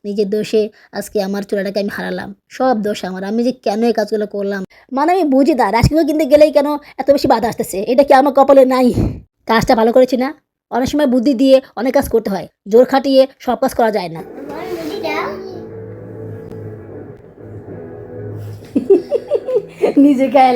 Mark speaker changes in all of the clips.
Speaker 1: নিজের দোষে আজকে আমার চুলাটাকে আমি হারালাম। সব দোষ আমার। আমি যে কেন এই কাজগুলো করলাম? মানে আমি বুঝি না রাজকীয় কিনতে গেলেই কেন এত বেশি বাধা আসতেছে? এটা কি আমার কপালে নাই? কাজটা ভালো করেছি না? অনেক সময় বুদ্ধি দিয়ে অনেক কাজ করতে হয়। জোর খাটিয়ে সব কাজ করা যায় না। নিজে গায়ে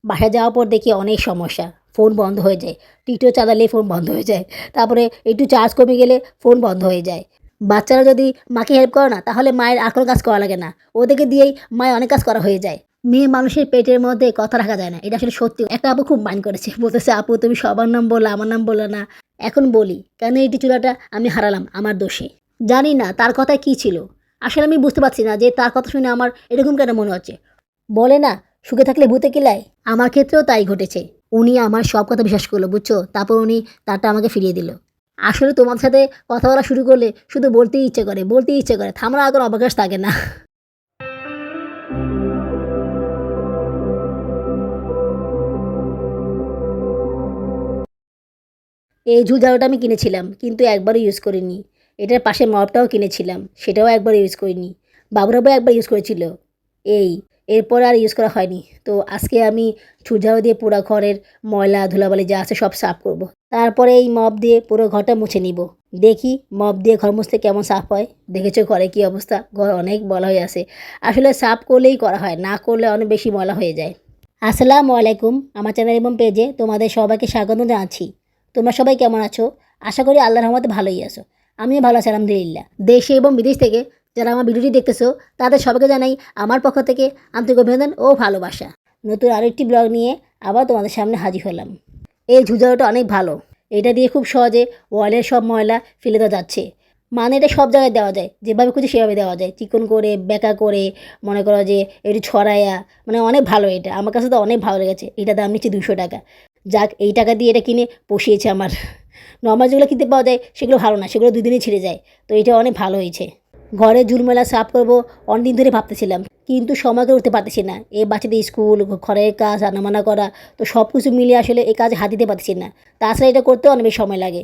Speaker 1: বাসায় যাওয়ার পর দেখি অনেক সমস্যা। ফোন বন্ধ হয়ে যায়। টিকটক চালালেই ফোন বন্ধ হয়ে যায়। তারপরে একটু চার্জ কমে গেলে ফোন বন্ধ হয়ে যায়। বাচ্চারা যদি মাকে হেল্প করে না তাহলে মায়ের আর কোনো কাজ করা লাগে না। ওদেরকে দিয়েই মায়ের অনেক কাজ করা হয়ে যায়। মেয়ে মানুষের পেটের মধ্যে কথা রাখা যায় না। এটা আসলে সত্যি। একটা আপু খুব মাইন্ড করেছে। বলতেছে, "আপু তুমি সবার নাম বললা, আমার নাম বললা না।" এখন বলি, কেন এই চূড়াটা আমি হারালাম আমার দোষে। জানি না তার কথায় কী ছিল। আসলে আমি বুঝতে পারছি না যে তার কথা শুনে আমার এরকম কেন মনে হচ্ছে। বলে না, সুখে থাকলে ভূতে কিলায়। আমার ক্ষেত্রেও তাই ঘটেছে। উনি আমার সব কথা বিশ্বাস করলো, বুঝছো? তারপর উনি তারটা আমাকে ফিরিয়ে দিল। আসলে তোমার সাথে কথা বলা শুরু করলে শুধু বলতেই ইচ্ছে করে, বলতেই ইচ্ছে করে। থামার আর কোনো অবকাশ থাকে না। এই ঝুলঝাড়ুটা আমি কিনেছিলাম কিন্তু একবারও ইউজ করিনি। এটার পাশে মপটাও কিনেছিলাম, সেটাও একবারও ইউজ করিনি। বাবুরাবু একবার ইউজ করেছিল। এই এরপর আর ইউজ করা হয়নি। তো আজকে আমি ঝুলঝাড়ু দিয়ে পুরা ঘরের ময়লা ধুলাবালি যা আছে সব সাফ করব। তারপরে এই মপ দিয়ে পুরো ঘরটা মুছে নিব। দেখি মপ দিয়ে ঘর মুছতে কেমন সাফ হয়। দেখেছো ঘরে কী অবস্থা? ঘর অনেক ময়লা হয়ে আছে। আসলে সাফ করলেই করা হয়, না করলে অনেক বেশি ময়লা হয়ে যায়। আসসালামু আলাইকুম। আমার চ্যানেল এবং পেজে তোমাদের সবাইকে স্বাগত জানাচ্ছি। তোমরা সবাই কেমন আছো? আশা করি আল্লাহর রহমতে ভালোই আছো। আমিও ভালো আছি আলহামদুলিল্লাহ। দেশে এবং বিদেশ থেকে যারা আমার ভিডিওটি দেখতেছো তাদের সবাইকে জানাই আমার পক্ষ থেকে আন্তরিক অভিনন্দন ও ভালোবাসা। নতুন আরেকটি ব্লগ নিয়ে আবার তোমাদের সামনে হাজির হলাম। এই ঝুঁঝাড়ুটা অনেক ভালো। এটা দিয়ে খুব সহজে ওয়ালের সব ময়লা ফেলে দেওয়া যাচ্ছে। মানে এটা সব জায়গায় দেওয়া যায়, যেভাবে খুঁজে সেভাবে দেওয়া যায়। চিকন করে, বেঁকা করে, মনে করো যে একটু ছড়াইয়া, মানে অনেক ভালো এটা। আমার কাছে তো অনেক ভালো লেগেছে। এটার দাম নিচ্ছে 200 টাকা। যাক, এই টাকা দিয়ে এটা কিনে পুষিয়েছে আমার। নর্মাল যেগুলো কিনতে পাওয়া যায় সেগুলো ভালো না, সেগুলো 2 দিনেই ছিঁড়ে যায়। তো এটা অনেক ভালো হয়েছে। ঘরে ঝুলমেলা সাফ করবো অনেকদিন ধরে ভাবতেছিলাম, কিন্তু সময় করে উঠতে পারতেছি না। এই বাচ্চাদের স্কুল, ঘরের কাজ, রান্নাবান্না করা, তো সব কিছু মিলিয়ে আসলে এই কাজে হাত দিতে পারতেছি না। তাছাড়া এটা করতেও অনেক বেশি সময় লাগে।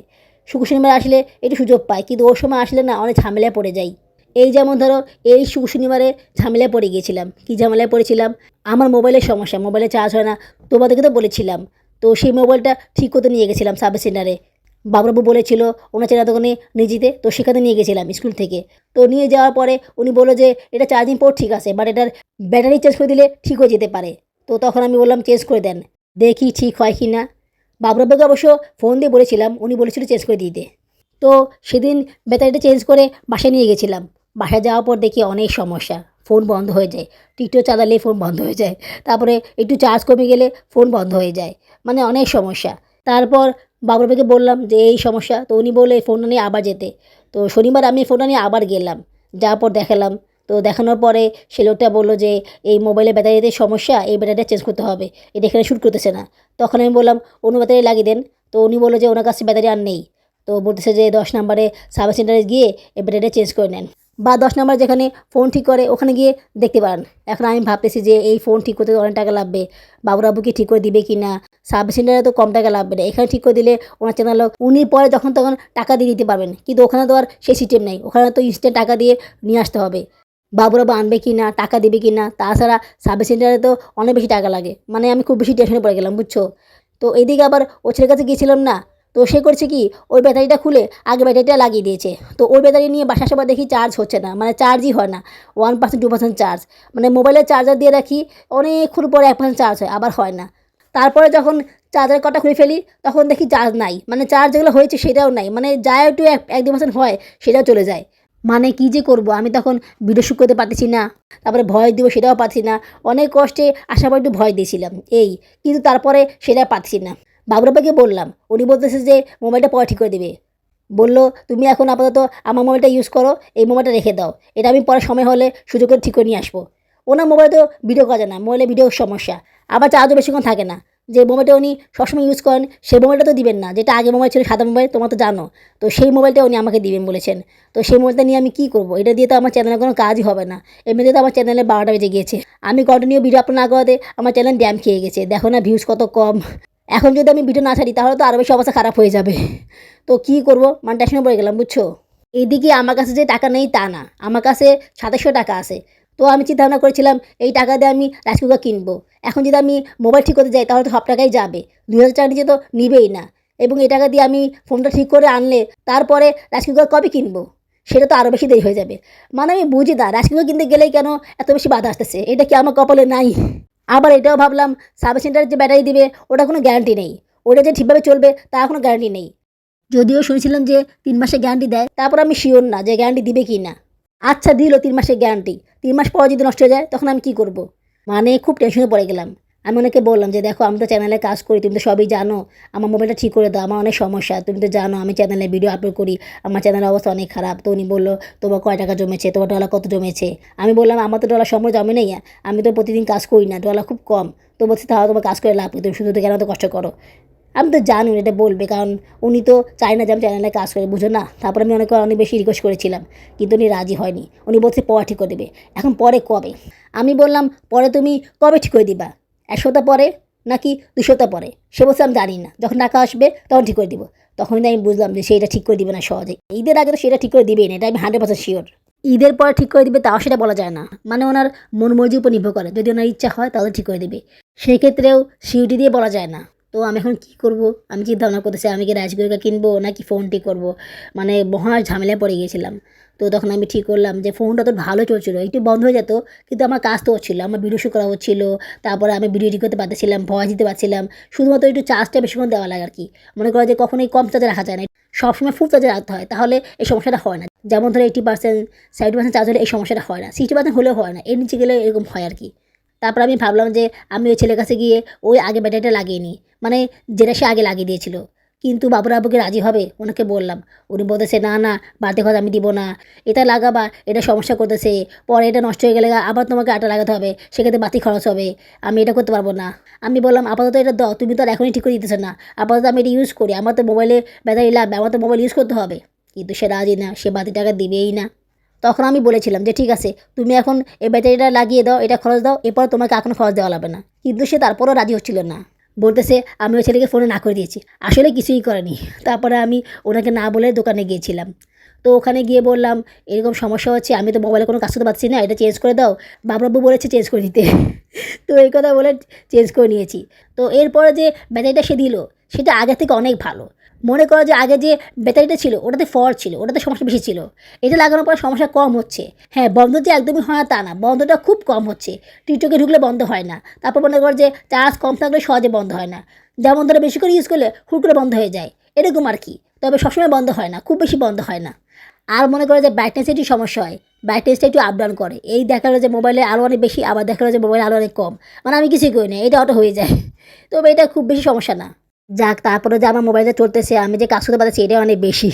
Speaker 1: শুক্র শনিবার আসলে একটু সুযোগ পাই, কিন্তু ওর সময় আসলে না অনেক ঝামেলায় পড়ে যাই। এই যেমন ধরো, এই শুক্র শনিবারে ঝামেলায় পড়ে গিয়েছিলাম। কী ঝামেলায় পড়েছিলাম? আমার মোবাইলের সমস্যা, মোবাইলে চার্জ হয় না। তোমাদেরকে তো বলেছিলাম। তো সেই মোবাইলটা ঠিক করতে নিয়ে গেছিলাম সার্ভিস সেন্টারে। বাবুরাবু বলেছিল ওনার চেনা দোকানে নিয়ে যেতে, তো সেখানে নিয়ে গেছিলাম স্কুল থেকে। তো নিয়ে যাওয়ার পরে উনি বললো যে এটা চার্জিং পোর্ট ঠিক আছে, বাট এটার ব্যাটারি চেঞ্জ করে দিলে ঠিক হয়ে যেতে পারে। তো তখন আমি বললাম চেঞ্জ করে দেন, দেখি ঠিক হয় কি না। বাবুরাবুকে অবশ্য ফোন দিয়ে বলেছিলাম, উনি বলেছিল চেঞ্জ করে দিতে। তো সেদিন ব্যাটারিটা চেঞ্জ করে বাসায় নিয়ে গেছিলাম। বাসায় যাওয়ার পর দেখি অনেক সমস্যা। ফোন বন্ধ হয়ে যায়। টিকটক চালালেই ফোন বন্ধ হয়ে যায়। তারপরে একটু চার্জ কমে গেলে ফোন বন্ধ হয়ে যায়। মানে অনেক সমস্যা। তারপর বাবুর ভাইকে বললাম যে এই সমস্যা, তো উনি বললে ফোনটা নিয়ে আবার যেতে। তো শনিবার আমি ফোনটা নিয়ে আবার গেলাম। যাওয়ার পর দেখালাম। তো দেখানোর পরে সে লোকটা বললো যে এই মোবাইলের ব্যাটারিতে সমস্যা, এই ব্যাটারিটা চেঞ্জ করতে হবে, এটা এখানে শ্যুট করতেছে না। তখন আমি বললাম অন্য ব্যাটারি লাগিয়ে দেন। তো উনি বললো যে ওনার কাছে ব্যাটারি আর নেই। তো বলতেছে যে 10 নম্বরে সার্ভিস সেন্টারে গিয়ে এই ব্যাটারিটা চেঞ্জ করে নেন, বা 10 নম্বর যেখানে ফোন ঠিক করে ওখানে গিয়ে দেখতে পারেন। এখন আমি ভাবতেছি যে এই ফোন ঠিক করতে অনেক টাকা লাগবে। বাবুরাবু কি ঠিক করে দিবে কি না? সার্ভিস সেন্টারে তো কম টাকা লাগবে না, এখানে ঠিক করে দিলে ওনার চ্যানেল উনি পরে যখন তখন টাকা দিয়ে দিতে পারবেন। কিন্তু ওখানে তো আর সেই সিস্টেম নেই, ওখানে তো ইনস্ট্যান্ট টাকা দিয়ে নিয়ে আসতে হবে। বাবুরাবু আনবে কি না, টাকা দেবে কি না, তাছাড়া সার্ভিস সেন্টারে তো অনেক বেশি টাকা লাগে। মানে আমি খুব বেশি টেনশনে পড়ে গেলাম, বুঝছো? তো এইদিকে আবার ও ছেলের কাছে গিয়েছিলাম না। তো সে করছে কি, ওই ব্যাটারিটা খুলে আগে ব্যাটারিটা লাগিয়ে দিয়েছে। তো ওই ব্যাটারি নিয়ে বাসার সময় দেখি চার্জ হচ্ছে না, মানে চার্জই হয় না। 1% 2% চার্জ। মানে মোবাইলের চার্জার দিয়ে রাখি, অনেকক্ষণ পরে 1% চার্জ হয়, আবার হয় না। তারপরে যখন চার্জার কটা খুলে ফেলি তখন দেখি চার্জ নাই, মানে চার্জ যেগুলো হয়েছে সেটাও নাই, মানে যায় একটু 1-2% হয়, সেটাও চলে যায়। মানে কী যে করব, আমি তখন ভিডিও শুট করতে পারতেছি না। তারপরে ভয়েস দিব সেটাও পারছি না। অনেক কষ্টে আসার পর একটু ভয় দিয়েছিলাম এই, কিন্তু তারপরে সেটা পারছি না। বাবুরাব্বাকে বললাম, উনি বলতেছে যে মোবাইলটা পরে ঠিক করে দেবে। বলল তুমি এখন আপাতত আমার মোবাইলটা ইউজ করো, এই মোবাইলটা রেখে দাও, এটা আমি পরে সময় হলে সুযোগ করে ঠিক করে নিয়ে আসবো। ওনার মোবাইলে তো ভিডিও করা যায় না, মোবাইলে ভিডিওর সমস্যা, আবার চার্জও বেশিক্ষণ থাকে না। যে মোবাইলটা উনি সবসময় ইউজ করেন সেই মোবাইলটা তো দিবেন না, যেটা আগে মোবাইল ছিল সাদা মোবাইল, তোমরা তো জানো। তো সেই মোবাইলটা উনি আমাকে দিবেন বলেছেন। তো সেই মোবাইলটা নিয়ে আমি কী করবো? এটা দিয়ে তো আমার চ্যানেলে কোনো কাজই হবে না। এমনিতে তো আমার চ্যানেলে 12টা বেজে গিয়েছে। আমি কন্টিনিউ ভিডিও আপলোড না করাতে আমার চ্যানেল ড্যাম খেয়ে গেছে। দেখো না ভিউজ কত কম। এখন যদি আমি ভিডিও না ছাড়ি তাহলে তো আরও বেশি অবস্থা খারাপ হয়ে যাবে। তো কী করবো, মানে টেনশনে পড়ে গেলাম, বুঝছো? এদিকে আমার কাছে যে টাকা নেই তা না, আমার কাছে ২৭০০ টাকা আছে। তো আমি চিন্তা ভাবনা করেছিলাম এই টাকা দিয়ে আমি রাইস কুকার কিনবো। এখন যদি আমি মোবাইল ঠিক করতে যাই তাহলে তো সব টাকাই যাবে, ২,০০০ টাকার নিচে তো নিবেই না। এবং এই টাকা দিয়ে আমি ফোনটা ঠিক করে আনলে তারপরে রাইস কুকার কবে কিনবো, সেটা তো আরও বেশি দেরি হয়ে যাবে। মানে আমি বুঝি না রাইস কুকার কিনতে গেলেই কেন এত বেশি বাধা আসতেছে, এটা কি আমার কপালে নাই? আবার এটাও ভাবলাম সার্ভিস সেন্টারের যে ব্যাটারি দিবে ওটা কোনো গ্যারান্টি নেই, ওটা যে ঠিকভাবে চলবে তার কোনো গ্যারান্টি নেই। যদিও শুনেছিলাম যে ৩ মাসের গ্যারান্টি দেয়, তারপর আমি শিওর না যে গ্যারান্টি দিবে কি না। আচ্ছা দিল ৩ মাসের গ্যারান্টি, ৩ মাস পর যদি নষ্ট হয়ে যায় তখন আমি কি করব? মানে খুব টেনশনে পড়ে গেলাম। আমি ওনাকে বললাম যে দেখো আমি তো চ্যানেলে কাজ করি, তুমি তো সবই জানো, আমার মোবাইলটা ঠিক করে দাও, আমার অনেক সমস্যা, তুমি তো জানো আমি চ্যানেলে ভিডিও আপলোড করি, আমার চ্যানেলের অবস্থা অনেক খারাপ। তো উনি বললো তোমার কয় টাকা জমেছে, তোমার ডলার কত জমেছে? আমি বললাম আমার তো ডলার সম্পূর্ণ জমে নেই, আমি তো প্রতিদিন কাজ করি না, ডলার খুব কম। তো বলছি তাহলে তোমার কাজ করে লাভ কি, তুমি শুধু তো কেন তো কষ্ট করো? আমি তো জানি উনি এটা বলবে, কারণ উনি তো চায় না যে আমি চ্যানেলে কাজ করি, বুঝো না? তারপরে আমি অনেক বেশি রিকোয়েস্ট করেছিলাম, কিন্তু উনি রাজি হয়নি। উনি বলছে পরে ঠিক করে দেবে। এখন পরে কবে? আমি বললাম পরে তুমি কবে ঠিক করে দিবা, ১ সপ্তাহ পরে নাকি ২ সপ্তাহ পরে? সে বলছে আমি জানি না, যখন টাকা আসবে তখন ঠিক করে দিব। তখনই আমি বুঝলাম যে সেটা ঠিক করে দিবে না সহজে, ঈদের আগে তো সেটা ঠিক করে দিবেই না, এটা আমি 100% শিওর। ঈদের পরে ঠিক করে দিবে তাও সেটা বলা যায় না, মানে ওনার মন মর্জির উপর নির্ভর করে, যদি ওনার ইচ্ছা হয় তাহলে ঠিক করে দেবে, সেক্ষেত্রেও সিউটি দিয়ে বলা যায় না। তো আমি এখন কী করব? আমি চিন্তা ভাবনা করতেছি আমি কি রাইস কুকার কিনবো নাকি ফোন ঠিক করবো, মানে মহা ঝামেলায় পড়ে গিয়েছিলাম। তো তখন আমি ঠিক করলাম যে ফোনটা তো ভালো চলছিলো, একটু বন্ধ হয়ে যেত কিন্তু আমার কাজ তো হচ্ছিলো, আমার ভিডিও শুট করা হচ্ছিলো, তারপরে আমি ভিডিও এডিট করতে পারতেছিলাম, ভয়েস দিতে পারছিলাম। শুধুমাত্র একটু চার্জটা বেশিক্ষণ দেওয়া লাগে আর কি, মনে করো যে কখনোই কম চার্জে রাখা যায় না, সবসময় ফুল চার্জে রাখতে হয়, তাহলে এই সমস্যাটা হয় না। যেমন ধরো 80%, 70% চার্জ হলে এই সমস্যাটা হয় না, 60% হলেও হয় না, এর নিচে গেলে এরকম হয় আর কি। তারপর আমি ভাবলাম যে আমি ওই ছেলের কাছে গিয়ে ওই আগে ব্যাটারিটা লাগিয়ে নিই, মানে যেটা সে আগে লাগিয়ে দিয়েছিল। কিন্তু বাবুর আব্বুকে রাজি হবে? ওনাকে বললাম, উনি বলতেছে না না, বাড়তি খরচ আমি দিব না, এটা লাগাবা, এটা সমস্যা করতেছে, পরে এটা নষ্ট হয়ে গেলে আবার তোমাকে আটা লাগাতে হবে, সেক্ষেত্রে বাড়তি খরচ হবে, আমি এটা করতে পারবো না। আমি বললাম আপাতত এটা দাও, তুমি তো আর এখনই ঠিক করে দিতেছো না, আপাতত আমি এটা ইউজ করি, আমার তো মোবাইলে ব্যাটারি লাগবে, আমার তো মোবাইল ইউজ করতে হবে। কিন্তু সে রাজি না, সে বাড়তি টাকা দিবেই না। তখন আমি বলেছিলাম যে ঠিক আছে তুমি এখন এই ব্যাটারিটা লাগিয়ে দাও, এটা খরচ দাও, এরপর তোমাকে আর কোনো খরচ দেওয়া লাগবে না। কিন্তু সে তারপরও রাজি হচ্ছিল না, বলতেছে আমি ওই ছেলেকে ফোনে না করে দিয়েছি, আসলে কিছুই করেনি। তারপরে আমি ওনাকে না বলে দোকানে গিয়েছিলাম। তো ওখানে গিয়ে বললাম এরকম সমস্যা হচ্ছে, আমি তো মোবাইলে কোনো কাজ করতে পারছি না, এটা চেঞ্জ করে দাও। বাবু বলেছে চেঞ্জ করে দিতে। তো এই কথা বলে চেঞ্জ করে নিয়েছি। তো এরপরে যে ব্যাটারিটা সে দিল সেটা আগের থেকে অনেক ভালো। মনে করো যে আগে যে ব্যাটারিটা ছিল ওটাতে ফল্ট ছিল, ওটাতে সমস্যা বেশি ছিল, এটা লাগানোর পর সমস্যা কম হচ্ছে। হ্যাঁ, বন্ধ যে একদমই হয় না তা না, বন্ধটা খুব কম হচ্ছে, টিকটকে ঢুকলে বন্ধ হয় না। তারপর মনে করো যে চার্জ কম থাকলে সহজে বন্ধ হয় না, যেমন ধরো বেশি করে ইউজ করলে হুট করে বন্ধ হয়ে যায়, এরকম আর কি। তবে সবসময় বন্ধ হয় না, খুব বেশি বন্ধ হয় না। আর মনে করো যে ব্রাইটনেসে একটু সমস্যা হয়, ব্রাইটনেসটা একটু আপ ডাউন করে, এই দেখা গেলো যে মোবাইলে আরও অনেক বেশি, আবার দেখা গেলো যে মোবাইলে আরও অনেক কম, মানে আমি কিছুই করি না, এটা অটো হয়ে যায়। তবে এটা খুব বেশি সমস্যা না। যাক, তারপরে যে আমার মোবাইলটা চলতেছে, আমি যে কাজ করতে পারছি এটাই অনেক বেশি।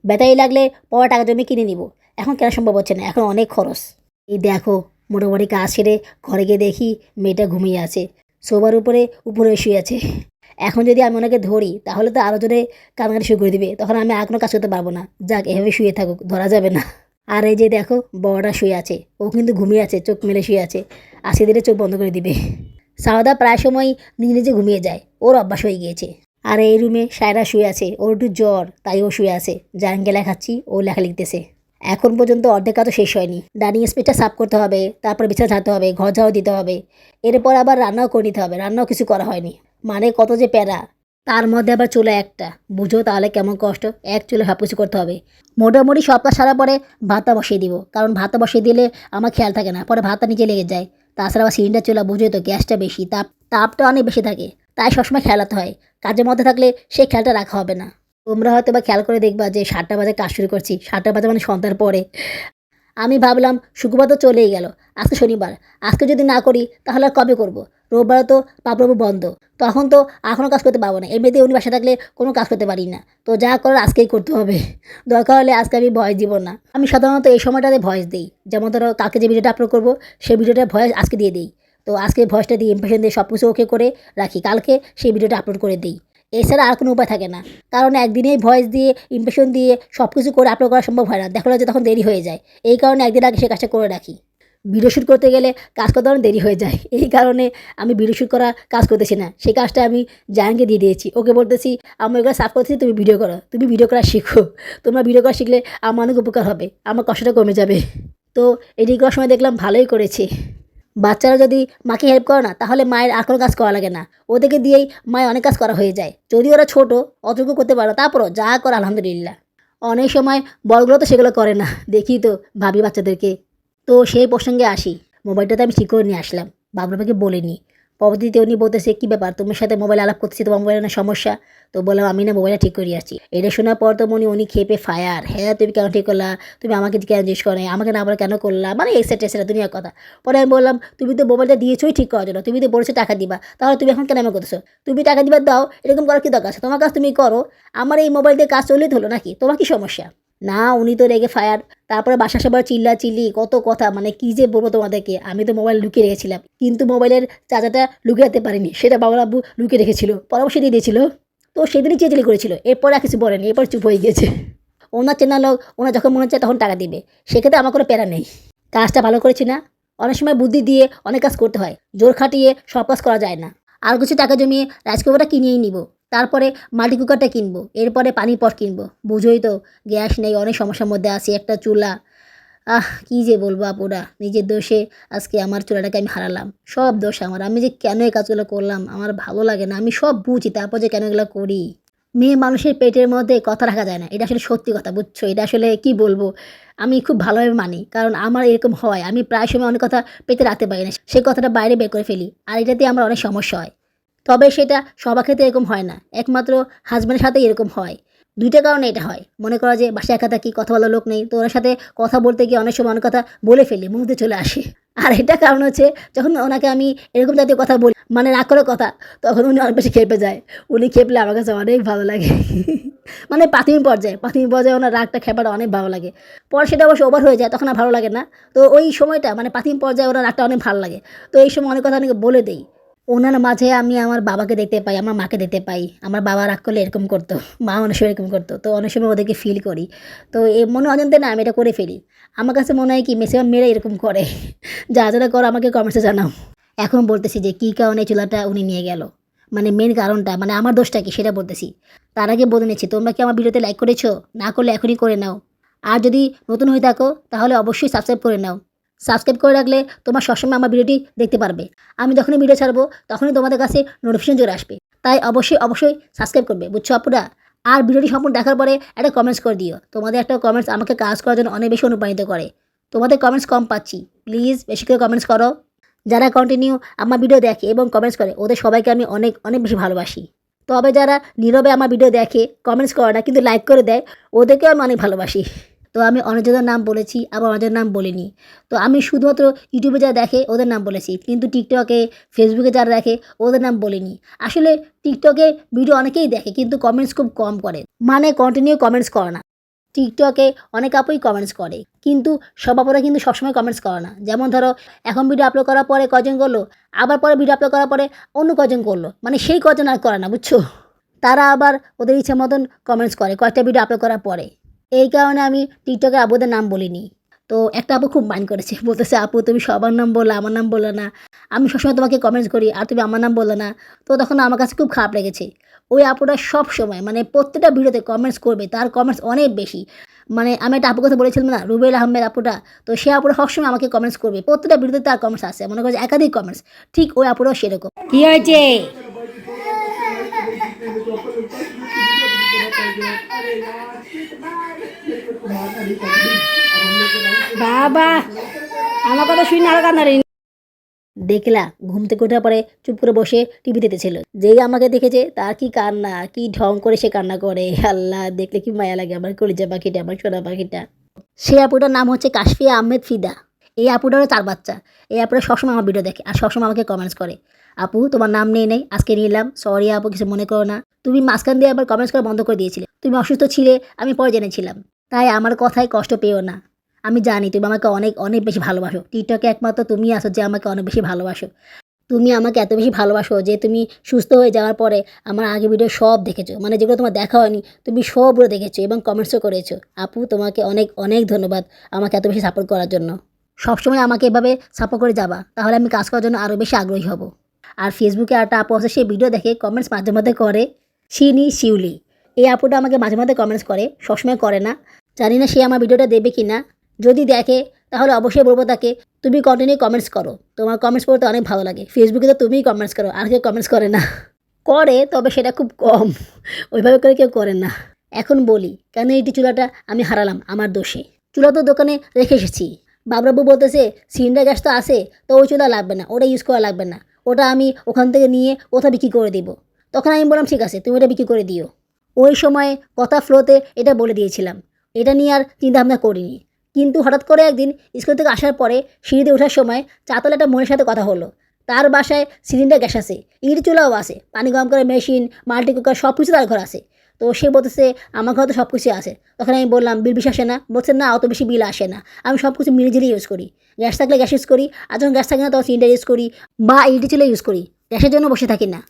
Speaker 1: ব্যাটারি লাগলে পরে টাকা জমিয়ে কিনে নিব, এখন কেনা সম্ভব হচ্ছে না, এখন অনেক খরচ। এই দেখো মোটামুটি কাজ সেরে ঘরে গিয়ে দেখি মেয়েটা ঘুমিয়ে আছে, সোফার উপরে শুয়ে আছে। এখন যদি আমি ওনাকে ধরি তাহলে তো আরও জোরে কান্নাকাটি শুরু করে দিবে, তখন আমি আর কোনো কাজ করতে পারবো না। যাক, এভাবে শুয়ে থাকুক, ধরা যাবে না। আর এই যে দেখো বড়টা শুয়ে আছে, ও কিন্তু ঘুমিয়ে আছে, চোখ মেলে শুয়ে আছে, আজকে দিলে চোখ বন্ধ করে দিবে। সারদা প্রায় সময় নিজে নিজে ঘুমিয়ে যায়, ওর অভ্যাস হয়ে গিয়েছে। আর এই রুমে সায়রা শুয়ে আছে, ওর একটু জ্বর তাই ও শুয়ে আছে, জাহাঙ্গে লেখাচ্ছি, ও লেখা লিখতেছে। এখন পর্যন্ত অর্ধেক কাজও শেষ হয়নি, ডাইনিং স্পেসটা সাফ করতে হবে, তারপর বিছানা ঝাড়তে হবে, ঘর ঝাড়ু দিতে হবে, এরপর আবার রান্নাও করে নিতে হবে, রান্নাও কিছু করা হয়নি, মানে কত যে প্যারা। তার মধ্যে আবার চুলা একটা, বুঝো তাহলে কেমন কষ্ট, এক চুলে সব কিছু করতে হবে। মোটামুটি সব কাজ সারা পরে ভাতটা বসিয়ে দিব, কারণ ভাতটা বসিয়ে দিলে আমার খেয়াল থাকে না, পরে ভাতটা নিচে লেগে যায়। তাছাড়া আবার সিলিন্ডার চুলা বুঝোই তো, গ্যাসটা বেশি, তাপটা অনেক বেশি থাকে, তাই সবসময় খেয়ালাতে হয়। কাজের মধ্যে থাকলে সেই খেয়ালটা রাখা হবে না। তোমরা হয়তো বা খেয়াল করে দেখবা যে 7টা বাজে কাজ শুরু করছি, 7টা বাজে মানে সন্ধ্যার পরে। আমি ভাবলাম শুক্রবার তো চলেই গেল, আজকে শনিবার, আজকে যদি না করি তাহলে আর কবে করব? রোববার তো বাবু বন্ধ, তখন তো এখনও কাজ করতে পারবো না, এমনিতেই উনি বাসা থাকলে কোনো কাজ করতে পারি না। তো যা করার আজকেই করতে হবে, দরকার হলে আজকে আমি ভয়েস দিব না। আমি সাধারণত এই সময়টাতে ভয়েস দিই, যেমন ধরো কালকে যে ভিডিওটা আপলোড করবো সেই ভিডিওটার ভয়েস আজকে দিয়ে দিই। তো আজকে ভয়েসটা দিয়ে ইমপ্রেশন দিয়ে সব কিছু ওকে করে রাখি, কালকে সেই ভিডিওটা আপলোড করে দিই। এছাড়া আর কোনো উপায় থাকে না, কারণ একদিনেই ভয়েস দিয়ে ইমপ্রেশন দিয়ে সব কিছু করে আপলোড করা সম্ভব হয় না, দেখা যায় যে তখন দেরি হয়ে যায়, এই কারণে একদিন আগে সে কাজটা করে রাখি। ভিডিও শ্যুট করতে গেলে কাজ করতে অনেক দেরি হয়ে যায়, এই কারণে আমি ভিডিও শ্যুট করা কাজ করতেছি না। সেই কাজটা আমি জায়ানকে দিয়ে দিয়েছি। ওকে বলতেছি আমি ওগুলো সাফ করতেছি, তুমি ভিডিও করো, তুমি ভিডিও করা শিখো। তোমরা ভিডিও করা শিখলে আমার অনেক উপকার হবে, আমার কষ্টটা কমে যাবে। তো এডিট করার সময় দেখলাম ভালোই করেছে। বাচ্চারা যদি মাকে হেল্প করে না, তাহলে মায়ের আর কোনো কাজ করা লাগে না। ওদেরকে দিয়েই মায়ের অনেক কাজ করা হয়ে যায়। যদি ওরা ছোটো অতটুকু করতে পারো, তারপরও যা করে আলহামদুলিল্লাহ। অনেক সময় বড়গুলো তো সেগুলো করে না, দেখি তো ভাবি বাচ্চাদেরকে। তো সেই প্রসঙ্গে আসি, মোবাইলটাতে আমি ঠিক করে নিয়ে আসলাম, বাবুবাকে বলিনি। পরবর্তীতে উনি বলতেছে কী ব্যাপার, তোমার সাথে মোবাইল আলাপ করতেছি, তোমার মোবাইলের না সমস্যা? তো বললাম আমি না মোবাইলটা ঠিক করে আসছি। এটা শোনার পর তো উনি খেপে ফায়ার, হ্যাঁ তুমি কেন ঠিক করলা, তুমি আমাকে কেন জিজ্ঞেস করো, আমাকে না বলে কেন করলা, মানে এক্সেট্রা এক্সেট্রা দুনিয়ার কথা। পরে আমি বললাম তুমি তো মোবাইলটা দিয়েছোই ঠিক করার জন্য, তুমি তো বলেছো টাকা দিবা, তাহলে তুমি এখন কেন এমন করতেছো? তুমি টাকা দিবার দাও, এরকম করার কী দরকার আছে? তোমার কাজ তুমি করো, আমার এই মোবাইল দিয়ে কাজ চললেই তো হলো নাকি, তোমার কী সমস্যা? না উনি তো রেগে ফায়ার। তারপরে বাসার সবার চিল্লি কত কথা, মানে কী যে বলবো তোমাদেরকে। আমি তো মোবাইল লুকিয়ে রেখেছিলাম, কিন্তু মোবাইলের চার্জারটা লুকিয়ে রাখতে পারিনি, সেটা বাবার আব্বু লুকিয়ে রেখেছিল, পরামর্শ দিয়ে দিয়েছিল। তো সেদিনই চেঁচিলি করেছিল, এরপর আর কিছু বলেনি, এরপর চুপ হয়ে গিয়েছে। ওনার চেনা লোক, ওনার যখন মনে হচ্ছে তখন টাকা দিবে, সেক্ষেত্রে আমার কোনো প্যারা নেই। কাজটা ভালো করেছি না? অনেক সময় বুদ্ধি দিয়ে অনেক কাজ করতে হয়, জোর খাটিয়ে সব কাজ করা যায় না। আর কিছু টাকা জমিয়ে রাইস কুকারটা কিনেই নিব, তারপরে মাল্টি কুকারটা কিনবো, এরপরে পানির পট কিনবো। বুঝোই তো গ্যাস নেই, অনেক সমস্যার মধ্যে আছি, একটা চুলা। কী যে বলবো আপুরা, নিজের দোষে আজকে আমার চুলাটাকে আমি হারালাম। সব দোষ আমার, আমি যে কেন এই কাজগুলো করলাম আমার ভালো লাগে না, আমি সব বুঝি, তারপর যে কেন এগুলো করি। মেয়ে মানুষের পেটের মধ্যে কথা রাখা যায় না, এটা আসলে সত্যি কথা, বুঝছো? এটা আসলে কি বলবো, আমি খুব ভালোভাবে মানি, কারণ আমার এরকম হয়। আমি প্রায় সময় অনেক কথা পেতে রাখতে পারি না, সেই কথাটা বাইরে বের করে ফেলি, আর এটাতে আমার অনেক সমস্যা হয়। তবে সেটা সবার ক্ষেত্রে এরকম হয় না, একমাত্র হাজব্যান্ডের সাথেই এরকম হয়। দুইটা কারণে এটা হয়। মনে করা যে বাসায় একা থাকি, কথা বলার লোক নেই, তো ওনার সাথে কথা বলতে গিয়ে অনেক সময় অনেক কথা বলে ফেলি, মুখ দিয়ে চলে আসে। আর এটা কারণ হচ্ছে যখন ওনাকে আমি এরকম জাতীয় কথা বলি, মানে রাগ করে কথা, তখন উনি অনেক বেশি খেপে যায়। উনি খেপলে আমার কাছে অনেক ভালো লাগে। মানে প্রাথমিক পর্যায়ে ওনার রাগটা খেপাটা অনেক ভালো লাগে। পরে সেটা অবশ্য ওভার হয়ে যায়, তখন আর ভালো লাগে না। তো ওই সময়টা মানে প্রাথমিক পর্যায়ে ওনার রাগটা অনেক ভালো লাগে। তো এই সময় অনেক কথা অনেকে বলে দেই। ওনার মাঝে আমি আমার বাবাকে দেখতে পাই, আমার মাকে দেখতে পাই। আমার বাবা রাগ করলে এরকম করতো, মা অনেক সময় এরকম করতো। তো অনেক সময় ওদেরকে ফিল করি। তো এ মনে অজান্তে না আমি এটা করে ফেলি। আমার কাছে মনে হয় কি ম্যাক্সিমাম মেয়েরা এরকম করে। যারা করো আমাকে কমেন্টসে জানাও। এখন বলতেছি যে কী কারণে চুলাটা উনি নিয়ে গেল। মানে মেন কারণটা, মানে আমার দোষটা কি সেটা বলতেছি। তার আগে বলে নিচ্ছি, তোমরা কি আমার ভিডিওতে লাইক করেছো? না করলে এখনই করে নাও। আর যদি নতুন হয়ে থাকো তাহলে অবশ্যই সাবস্ক্রাইব করে নাও। সাবস্ক্রাইব করে রাখলে তোমরা সবসময় আমার ভিডিওটি দেখতে পারবে। আমি যখনই ভিডিও ছাড়বো তখনই তোমাদের কাছে নোটিফিকেশন চলে আসবে। তাই অবশ্যই সাবস্ক্রাইব করবে, বুঝছো আপুরা? আর ভিডিওটি সম্পূর্ণ দেখার পরে একটা কমেন্টস করে দিও। তোমাদের একটা কমেন্টস আমাকে কাজ করার জন্য অনেক বেশি অনুপ্রাণিত করে। তোমাদের কমেন্টস কম পাচ্ছি, প্লিজ বেশি করে কমেন্টস করো। যারা কন্টিনিউ আমার ভিডিও দেখে এবং কমেন্টস করে, ওদের সবাইকে আমি অনেক অনেক বেশি ভালোবাসি। তবে যারা নীরবে আমার ভিডিও দেখে, কমেন্টস করে না কিন্তু লাইক করে দেয়, ওদেরকেও আমি অনেক ভালোবাসি। তো আমি অনেকজনের নাম বলেছি, আবার অনেকজনের নাম বলিনি। তো আমি শুধুমাত্র ইউটিউবে যারা দেখে ওদের নাম বলেছি, কিন্তু টিকটকে, ফেসবুকে যারা দেখে ওদের নাম বলিনি। আসলে টিকটকে ভিডিও অনেকেই দেখে কিন্তু কমেন্টস খুব কম করে, মানে কন্টিনিউ কমেন্টস করে না। টিকটকে অনেক আপুই কমেন্টস করে, কিন্তু সব আপুরা কিন্তু সবসময় কমেন্টস করে না। যেমন ধরো এখন ভিডিও আপলোড করার পরে কজন করলো, আবার পরে ভিডিও আপলোড করার পরে অন্য কজন করলো, মানে সেই কজন আর করে না, বুঝছো? তারা আবার ওদের ইচ্ছা মতন কমেন্টস করে কয়েকটা ভিডিও আপলোড করার পরে। এই কারণে আমি টিকটকে আপুদের নাম বলিনি। তো একটা আপু খুব মাইন্ড করেছে, বলতেছে আপু তুমি সবার নাম বললে, আমার নাম বললে না। আমি সবসময় তোমাকে কমেন্টস করি আর তুমি আমার নাম বললে না। তো তখন আমার কাছে খুব খারাপ লেগেছে। ওই আপুটা সব সময় মানে প্রত্যেকটা ভিডিওতে কমেন্টস করবে, তার কমেন্টস অনেক বেশি। মানে আমি একটা আপুর কথা বলেছিলাম না, রুবেল আহমেদ আপুটা, তো সে আপুরা সবসময় আমাকে কমেন্টস করবে, প্রত্যেকটা ভিডিওতে তার কমেন্টস আছে, মনে করছে একাধিক কমেন্টস। ঠিক ওই আপুরাও সেরকম। কি হয়েছে বাবা, আমার কথা শুনে আরো কান্নারি। দেখলা ঘুম থেকে ওঠার পরে চুপ করে বসে টিভি দেখতেছিল, যেই আমাকে দেখেছে তার কি কান্না, কি ঢং করে সে কান্না করে, আল্লাহ দেখলে কি মায়া লাগে আমার কলিজা পাখিটা, আমার সোনা পাখিটা। সে আপুটার নাম হচ্ছে কাশফিয়া আহমেদ ফিদা। এই আপুটারও 4 বাচ্চা। এই আপুটা সবসময় আমার ভিডিও দেখে আর সবসময় আমাকে কমেন্টস করে। আপু তোমার নাম নেই নেই, আজকে নিলাম, সরি আপু কিছু মনে করো না। তুমি মাঝখান দিয়ে আবার কমেন্টস করা বন্ধ করে দিয়েছিলে, তুমি অসুস্থ ছিলে, আমি পরে জেনেছিলাম। তাই আমার কথায় কষ্ট পেও না। আমি জানি তুমি আমাকে অনেক অনেক বেশি ভালোবাসো। টিকটকে একমাত্র তুমি আছো যে আমাকে অনেক বেশি ভালোবাসো। তুমি আমাকে এত বেশি ভালোবাসো যে তুমি সুস্থ হয়ে যাওয়ার পরে আমার আগে ভিডিও সব দেখেছো, মানে যেগুলো তোমার দেখা হয়নি তুমি সবগুলো দেখেছো এবং কমেন্টসও করেছো। আপু তোমাকে অনেক অনেক ধন্যবাদ আমাকে এত বেশি সাপোর্ট করার জন্য। সবসময় আমাকে এভাবে সাপোর্ট করে যাবা, তাহলে আমি কাজ করার জন্য আরও বেশি আগ্রহী হব। আর ফেসবুকে একটা আপু আছে, সে ভিডিও দেখে কমেন্টস মাঝে মধ্যে করে, শিউলি। এই আপুটা আমাকে মাঝে মধ্যে কমেন্টস করে, সবসময় করে না। জানি না সে আমার ভিডিওটা দেবে কি না। যদি দেখে তাহলে অবশ্যই বলবো তাকে, তুমি কন্টিনিউ কমেন্টস করো, তোমার কমেন্টস পড়তে অনেক ভালো লাগে। ফেসবুকে তো তুমিই কমেন্টস করো, আর কেউ কমেন্টস করে না। করে, তবে সেটা খুব কম, ওইভাবে করে কেউ করে না। এখন বলি কেন এইটি চুলাটা আমি হারালাম আমার দোষে। চুলা তো দোকানে রেখে এসেছি, বাবরাবু বলতেছে সিলিন্ডার গ্যাস তো আছে, তো ওই চুলা লাগবে না, ওটা ইউজ করা লাগবে না, ওটা আমি ওখান থেকে নিয়ে কোথাও বিক্রি করে দিব। তখন আমি বললাম ঠিক আছে, তুমি ওটা বিক্রি করে দিও। ওই সময় কথা ফ্লোতে এটা বলে দিয়েছিলাম, এটা নিয়ে আর চিন্তাভাবনা করিনি। কিন্তু হঠাৎ করে একদিন স্কুল থেকে আসার পরে সিঁড়িতে ওঠার সময় চাতলে একটা মনের সাথে কথা হলো। তার বাসায় সিলিন্ডার গ্যাস আছে, ইট চুলাও আছে, পানি গরম করে মেশিন, মাল্টি কুকার সব কিছু তার ঘর আছে। তো সে বলতেছে আমার ঘরে তো সব কিছু আছে। তখন আমি বললাম বিল বেশি আসে না? বলছে না, অত বেশি বিল আসে না, আমি সব কিছু মিলে ইউজ করি। গ্যাস থাকলে গ্যাস ইউজ করি, আর যখন গ্যাস থাকে না তখন সিলিন্ডার ইউজ করি বা ইট চুলা ইউজ করি। গ্যাসের জন্য বসে থাকি না,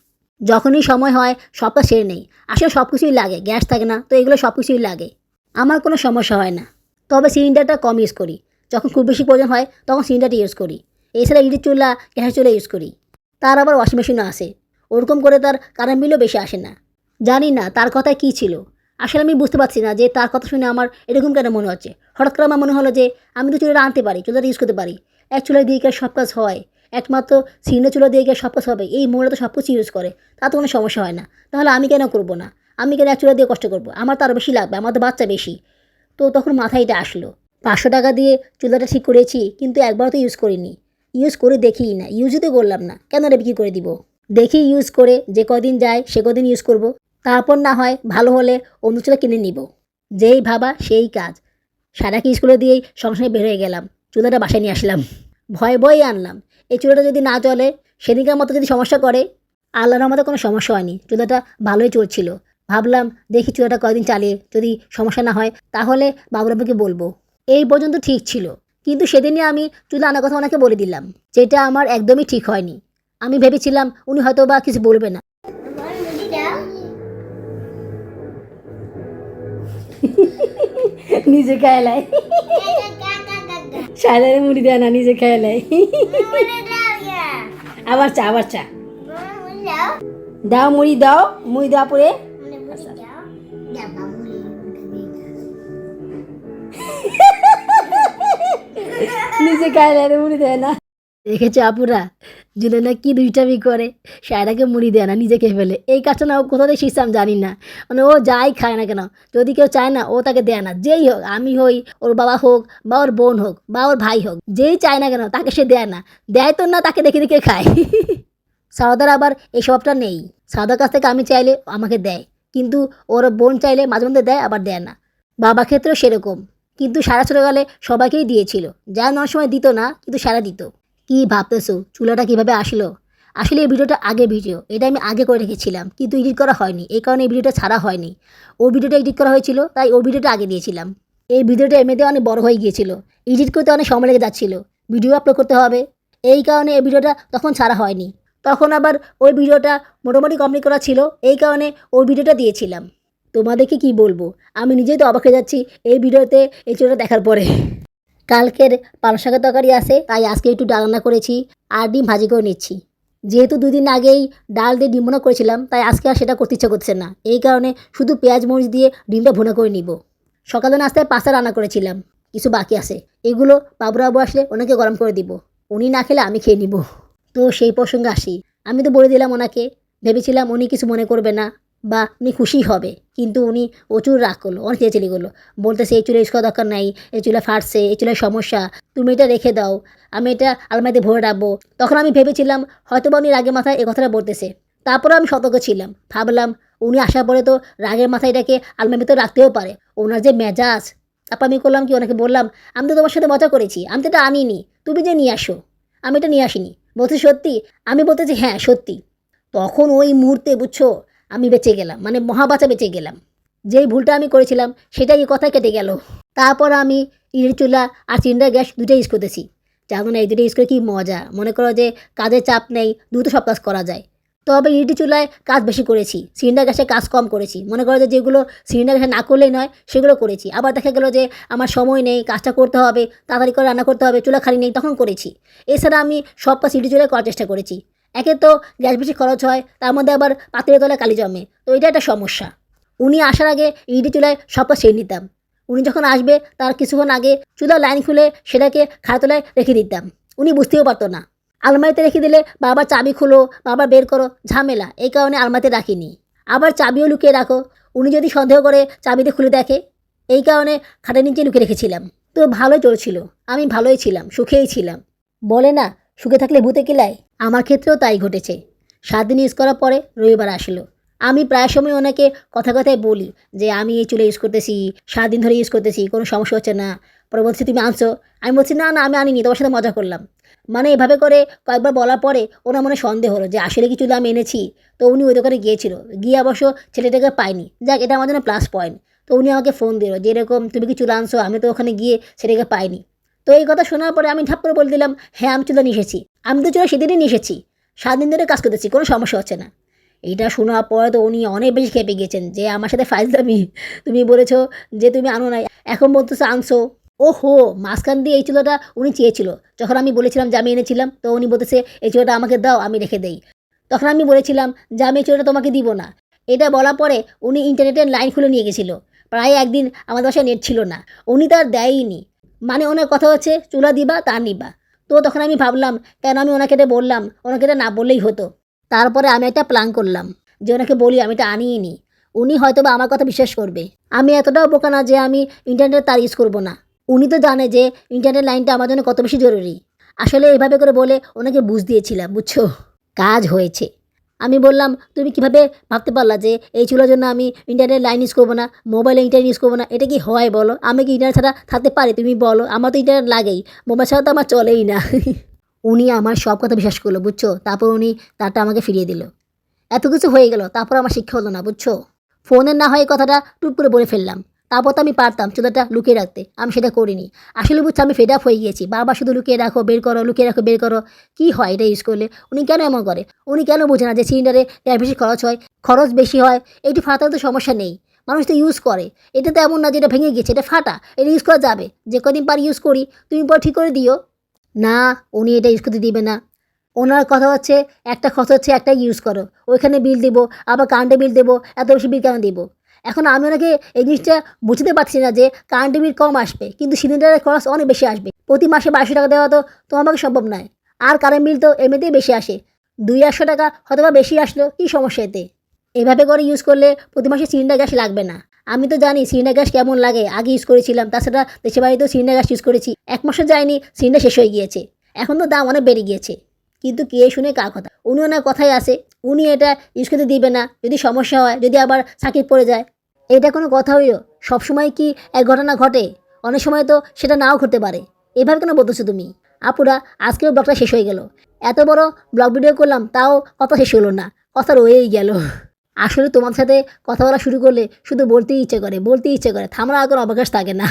Speaker 1: যখনই সময় হয় সবটা সেরে নেই। আসলে সব কিছুই লাগে, গ্যাস থাকে না তো এগুলো সব কিছুই লাগে, আমার কোনো সমস্যা হয় না। তবে সিলিন্ডারটা কম ইউজ করি, যখন খুব বেশি প্রয়োজন হয় তখন সিলিন্ডারটা ইউজ করি। এছাড়া ইটের চুলা, গ্যাসের চুলা ইউজ করি। তার আবার ওয়াশিং মেশিনও আছে, ওরকম করে তার কারেন্ট বিলও বেশি আসে না। জানি না তার কথায় কী ছিল, আসলে আমি বুঝতে পারছি না যে তার কথা শুনে আমার এরকম কেন মনে হচ্ছে। হঠাৎ করে আমার মনে হলো যে আমি তো চুলাটা আনতে পারি, চুলাটা ইউজ করতে পারি। এক চুলা দিয়ে গিয়ে সব কাজ হয়, একমাত্র সিলিন্ডার চুলা দিয়ে গিয়ে সব কাজ হবে। এই মোড়া তো সব কিছু ইউজ করে, তা তো কোনো সমস্যা হয় না। তাহলে আমি কেন করবো না? আমি কেন এক চুলা দিয়ে কষ্ট করবো? আমার তো আরও বেশি লাগবে, আমার তো বাচ্চা বেশি। তো তখন মাথায় এটা আসলো। 500 টাকা দিয়ে চুলাটা ঠিক করেছি, কিন্তু একবারও তো ইউজ করিনি। ইউজ করে দেখিই না, ইউজই তো করলাম না, কেন রে বিক্রি করে দিব? দেখি ইউজ করে যে কদিন যায় সে কদিন ইউজ করব, তারপর না হয় ভালো হলে অন্য চুলা কিনে নিব। যেই ভাবা সেই কাজ। সারাকে স্কুলে দিয়েই সংসারে বের হয়ে গেলাম, চুলাটা বাসায় নিয়ে আসলাম। ভয়ে আনলাম, এই চুলাটা যদি না চলে, সেদিনকার মতো যদি সমস্যা করে। আল্লাহর রহমতে কোনো সমস্যা হয়নি, চুলাটা ভালোই চলছিল। ভাবলাম দেখি চুলাটা কয়েকদিন চালিয়ে যদি সমস্যা না হয় তাহলে বাবুরাবুকে বলবো। এই পর্যন্ত ঠিক ছিল, কিন্তু সেদিনই আমি চুলা আনার কথা ওনাকে বলে দিলাম, যেটা আমার একদমই ঠিক হয়নি। আমি ভেবেছিলাম উনি হয়তো বা কিছু বলবে না। নিজে খেলায়, সাইলারে মুড়ি দেয় না, নিজে খেলায়। আবার চা দাও, মুড়ি দাও, মুড়ি দাও পরে। নিজে খাইলে মুড়ি দেয় না। দেখেছো আপুরা, জুলেনা কি দুইটামি করে, সায়রাকে মুড়ি দেয় না, নিজে খেয়ে ফেলে। এই কাজটা না ও কোথা থেকে শিখছে আমি জানি না। মানে ও যাই খায় না কেন, যদি কেউ চায় না ও তাকে দেয় না। যেই হোক, আমি হই, ওর বাবা হোক বা ওর বোন হোক বা ওর ভাই হোক, যেই চায় না কেন তাকে সে দেয় না। দেয় তো না, তাকে দেখে দেখে খায়। সারদার আবার এই স্বভাবটা নেই। সারদার কাছ থেকে আমি চাইলে আমাকে দেয়, কিন্তু ওর বোন চাইলে মাঝে মধ্যে দেয়, আবার দেয় না। বাবা ক্ষেত্রেও সেরকম। কিন্তু সারা ছোটোকালে সবাইকেই দিয়েছিল, যা নেওয়ার সময় দিত না, কিন্তু সারা দিত। কি ভাবতেছো চুলাটা কিভাবে আসলো? আসলে এই ভিডিওটা আগে ভিডিও, এটা আমি আগে করে রেখেছিলাম, কিন্তু এডিট করা হয়নি, এই কারণে এই ভিডিওটা ছাড়া হয়নি। ও ভিডিওটা এডিট করা হয়েছিল, তাই ও ভিডিওটা আগে দিয়েছিলাম। এই ভিডিওটা এমনিতে অনেক বড় হয়ে গিয়েছিল, এডিট করতে অনেক সময় লেগে যাচ্ছিল, ভিডিও আপলোড করতে হবে, এই কারণে এই ভিডিওটা তখন ছাড়া হয়নি। তখন আবার ওই ভিডিওটা মোটামুটি কমপ্লিট করা ছিল, এই কারণে ওই ভিডিওটা দিয়েছিলাম। তোমাদেরকে কি বলবো, আমি নিজেই তো অবাক হয়ে যাচ্ছি এই ভিডিওতে এই চুলাটা দেখার পরে। কালকের পালং শাকের তরকারি আছে, তাই আজকে একটু ডাল রান্না করেছি আর ডিম ভাজি করে নিচ্ছি। যেহেতু 2 দিন আগেই ডাল দিয়ে ডিম ভুনা করেছিলাম, তাই আজকে আর সেটা করতে ইচ্ছা করছে না, এই কারণে শুধু পেঁয়াজ মরিচ দিয়ে ডিমটা ভুনা করে নিব। সকালে নাস্তায় পাস্তা রান্না করেছিলাম, কিছু বাকি আছে, এগুলো বাবুরাবু আসলে ওনাকে গরম করে দিব, উনি না খেলে আমি খেয়ে নিব। তো সেই প্রসঙ্গে আসি, আমি তো বলে দিলাম ওনাকে, ভেবেছিলাম উনি কিছু মনে করবে না বা উনি খুশি হবে, কিন্তু উনি প্রচুর রাগ করলো, অনেক চেঁচামেচি করলো, বলতেছে এই চুলা ইউজ করার দরকার নাই, এই চুলা ফাটছে, এই চুলার সমস্যা, তুমি এটা রেখে দাও, আমি এটা আলমারিতে ভরে রাখবো। তখন আমি ভেবেছিলাম হয়তো বা উনি রাগের মাথায় এই কথাটা বলতেছে, তারপরেও আমি সতর্ক ছিলাম, ভাবলাম উনি আসার পরে তো রাগের মাথায় এটাকে আলমারির ভিতরে রাখতেও পারে, ওনার যে মেজাজ। তারপর আমি করলাম কি, ওনাকে বললাম আমি তো তোমার সাথে মজা করেছি, আমি তো এটা আনিনি, তুমি যে নিয়ে আসো, আমি এটা নিয়ে আসিনি। বলছি সত্যি? আমি বলতেছি হ্যাঁ সত্যি। তখন ওই মুহূর্তে বুঝছো আমি বেঁচে গেলাম, মানে মহাবাচা বেঁচে গেলাম। যেই ভুলটা আমি করেছিলাম সেটাই এই কথায় কেটে গেল। তারপর আমি ইটের চুলা আর সিলিন্ডার গ্যাস দুটোই ইউজ করতেছি। জানো না এই দুটো ইউজ করে কী মজা, মনে করো যে কাজের চাপ নেই, দ্রুত সব কাজ করা যায়। তবে ইডি চুলায় কাজ বেশি করেছি, সিলিন্ডার গ্যাসে কাজ কম করেছি। মনে করো যে যেগুলো সিলিন্ডার গ্যাসে না করলেই নয় সেগুলো করেছি। আবার দেখা গেলো যে আমার সময় নেই, কাজটা করতে হবে, তাড়াতাড়ি করে রান্না করতে হবে, চুলা খালি নেই, তখন করেছি। এছাড়া আমি সব কাজ ইডি চুলায় করার চেষ্টা করেছি। একে তো গ্যাস বেশি খরচ হয়, তার মধ্যে আবার পাতিলের তলায় কালি জমে, তো এটা একটা সমস্যা। উনি আসার আগে ইডি চুলায় সব কাজ সেরে নিতাম। উনি যখন আসবে তার কিছুক্ষণ আগে চুলার লাইন খুলে সেটাকে খাড়াতলায় রেখে দিতাম। উনি বুঝতেও পারতো না। আলমারিতে রেখে দিলে বাবার চাবি খুলো, বাবার বের করো, ঝামেলা, এই কারণে আলমারিতে রাখিনি। আবার চাবিও লুকিয়ে রাখো, উনি যদি সন্দেহ করে চাবিতে খুলে দেখে, এই কারণে খাটের নিচে লুকিয়ে রেখেছিলাম। তো ভালোই চলছিল, আমি ভালোই ছিলাম, সুখেই ছিলাম। বলে না সুখে থাকলে ভূতে কিলায়, আমার ক্ষেত্রেও তাই ঘটেছে। 7 দিন ইউজ করার পরে রবিবার আসলো। আমি প্রায় সময় ওনাকে কথায় বলি যে আমি এই চুলা ইউজ করতেছি, 7 দিন ধরে ইউজ করতেছি, কোনো সমস্যা হচ্ছে না। পরে বলছি তুমি আনছো, আমি বলছি না আমি আনিনি, তোমার সাথে মজা করলাম। মানে এভাবে করে কয়েকবার বলার পরে ওনার মনে সন্দেহ হলো যে আসলে কি চুলা আমি এনেছি। তো উনি ওই দোকানে গিয়েছিল, গিয়ে অবশ্য ছেলেটাকে পাইনি। যাক, এটা আমার জন্য প্লাস পয়েন্ট। তো উনি আমাকে ফোন দিল যে এরকম তুমি কি চুলা আনছো, আমি তো ওখানে গিয়ে ছেলেটাকে পাইনি। তো এই কথা শোনার পরে আমি ঠাপ করে বলে দিলাম হ্যাঁ আমি চুলা নিয়ে এসেছি, আমি তো চুলা সেদিনই নিয়ে এসেছি, 7 দিন ধরে কাজ করতেছি, কোনো সমস্যা হচ্ছে না। এইটা শোনার পরে তো উনি অনেক বেশি খেপে গিয়েছেন যে আমার সাথে ফাইজলামি, তুমি বলেছো যে তুমি আনো নাই, এখন বলতেছো আনছো। ওহো, মাঝখান দিয়ে এই চুলাটা উনি চেয়েছিল। যখন আমি বলেছিলাম যে আমি এনেছিলাম, তো উনি বলতেছে এই চুলাটা আমাকে দাও, আমি রেখে দেই। তখন আমি বলেছিলাম যে আমি এই চুলাটা তোমাকে দিব না। এটা বলার পরে উনি ইন্টারনেটের লাইন খুলে নিয়ে গেছিলো। প্রায় একদিন আমাদের বাসায় নেট ছিল না, উনি তার দেয়ইনি। মানে ওনার কথা হচ্ছে চুলা দিবা তা নিবা। তো তখন আমি ভাবলাম কেন আমি ওনাকে এটা বললাম, ওনাকে এটা না বললেই হতো। তারপরে আমি একটা প্ল্যান করলাম যে ওনাকে বলি আমি এটা আনিই নি। উনি হয়তো বা আমার কথা বিশ্বাস করবে। আমি এতটাও বোকা না যে আমি ইন্টারনেট তার ইউজ করবো না। উনি তো জানে যে ইন্টারনেট লাইনটা আমার জন্য কত বেশি জরুরি। আসলে এভাবে করে বলে ওনাকে বুঝ দিয়েছিলাম, বুঝছো? কাজ হয়েছে। আমি বললাম তুমি কিভাবে ভাবতে পারলা যে এই চুলার জন্য আমি ইন্টারনেট লাইন ইউজ করবো না, মোবাইলে ইন্টারনেট ইউজ করবো না? এটা কি হয় বলো? আমি কি ইন্টারনেট ছাড়া থাকতে পারি? তুমি বলো, আমার তো ইন্টারনেট লাগেই, মোবাইল ছাড়া তো আমার চলেই না। উনি আমার সব কথা বিশ্বাস করলো, বুঝছো? তারপর উনি তারটা আমাকে ফিরিয়ে দিল। এত কিছু হয়ে গেল, তারপর আমার শিক্ষা হলো না, বুঝছো? ফোনের না হয় কথাটা টুপ করে বলে ফেললাম। তারপর তো আমি পারতাম চুলাটা লুকিয়ে রাখতে, আমি সেটা করিনি। আসলে বুঝছো আমি ফেড আপ হয়ে গিয়েছি, বারবার শুধু লুকিয়ে রাখো বের করো, লুকিয়ে রাখো বের করো। কী হয় এটা ইউজ করলে? উনি কেন এমন করে? উনি কেন বোঝে না যে সিলিন্ডারে গ্যাস বেশি খরচ হয়, খরচ বেশি হয়? একটু ফাটালে তো সমস্যা নেই, মানুষ তো ইউজ করে। এটা তো এমন না যে এটা ভেঙে গেছে, এটা ফাটা, এটা ইউজ করা যাবে। যে কদিন পার ইউজ করি, তুমি পর ঠিক করে দিও। না, উনি এটা ইউজ করতে দিবে না। ওনার কথা হচ্ছে একটা খরচ হচ্ছে একটাই ইউজ করো, ওইখানে বিল দেবো, আবার কারেন্টের বিল দেবো, এত বেশি বিল কেন দেবো? এখন আমি ওনাকে এই জিনিসটা বুঝতে পারছি না যে কারেন্টের বিল কম আসবে কিন্তু সিলিন্ডারের খরচ অনেক বেশি আসবে। প্রতি মাসে 2200 টাকা দেওয়া তো তোমার পক্ষে সম্ভব নয়। আর কারেন্ট বিল তো এমনিতেই বেশি আসে, 200-100 টাকা হয়তো বা বেশি আসলো, কী সমস্যা এতে? এভাবে করে ইউজ করলে প্রতি মাসে সিলিন্ডার গ্যাস লাগবে না। আমি তো জানি সিলিন্ডার গ্যাস কেমন লাগে, আগে ইউজ করেছিলাম। তাছাড়া দেশের বাড়িতেও সিলিন্ডার গ্যাস ইউজ করেছি, 1 মাসও যায়নি সিলিন্ডার শেষ হয়ে গিয়েছে। এখন তো দাম অনেক বেড়ে গিয়েছে। কিন্তু কে শুনে কার কথা? উনি ওনার কথাই আসে, উনি এটা ইউজ করতে দিবে না। যদি সমস্যা হয়, যদি আবার সাকিট পড়ে যায়, এটা কোনো কথা হইল? সবসময় কি এক ঘটনা ঘটে? অনেক সময় তো সেটা নাও ঘটতে পারে। এভাবে কেন বলতেছো তুমি? আপুরা, আজকেও ব্লগটা শেষ হয়ে গেল। এত বড় ব্লগ ভিডিও করলাম, তাও কথা শেষ হলো না, কথা রয়েই গেল। আসলে তোমার সাথে কথা বলা শুরু করলে শুধু বলতেই ইচ্ছে করে, বলতেই ইচ্ছে করে, থামার আর কোনো অবকাশ থাকে না।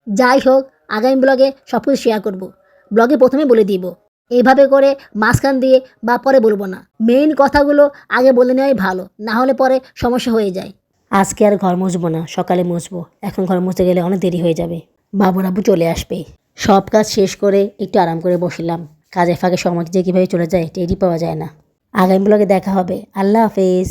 Speaker 1: যাই হোক, আগামী ব্লগে সব কিছু শেয়ার করবো। ব্লগে প্রথমে বলে দিব, এইভাবে করে মাঝখান দিয়ে বা পরে বলবো না। মেইন কথাগুলো আগে বলে নেওয়াই ভালো, না হলে পরে সমস্যা হয়ে যায়। আজকে আর ঘর মুছবো না, সকালে মুছবো। এখন ঘর মুছতে গেলে অনেক দেরি হয়ে যাবে, বাবুর আব্বু চলে আসবে। সব কাজ শেষ করে একটু আরাম করে বসলাম। কাজে ফাঁকে সময় যে কীভাবে চলে যায় টেরই পাওয়া যায় না। আগামী ব্লগে দেখা হবে। আল্লাহ হাফেজ।